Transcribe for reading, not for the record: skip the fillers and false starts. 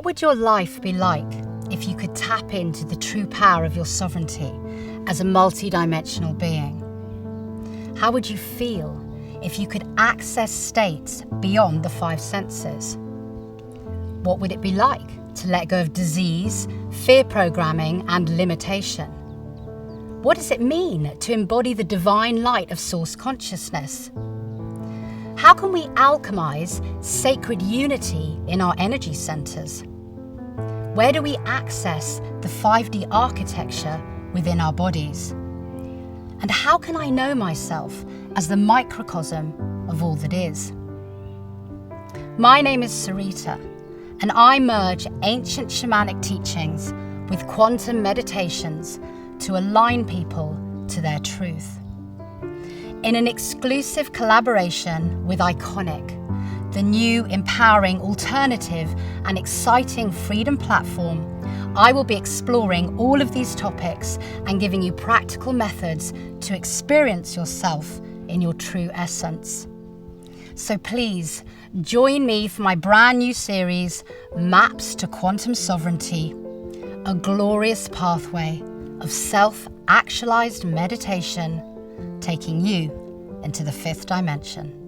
What would your life be like if you could tap into the true power of your sovereignty as a multi-dimensional being? How would you feel if you could access states beyond the five senses? What would it be like to let go of disease, fear programming, and limitation? What does it mean to embody the divine light of source consciousness? How can we alchemize sacred unity in our energy centers? Where do we access the 5D architecture within our bodies? And how can I know myself as the microcosm of all that is? My name is Sarita, and I merge ancient shamanic teachings with quantum meditations to align people to their truth. In an exclusive collaboration with Ickonic, the new empowering alternative and exciting freedom platform, I will be exploring all of these topics and giving you practical methods to experience yourself in your true essence. So please join me for my brand new series, Maps to Quantum Sovereignty, a glorious pathway of self-actualized meditation taking you into the fifth dimension.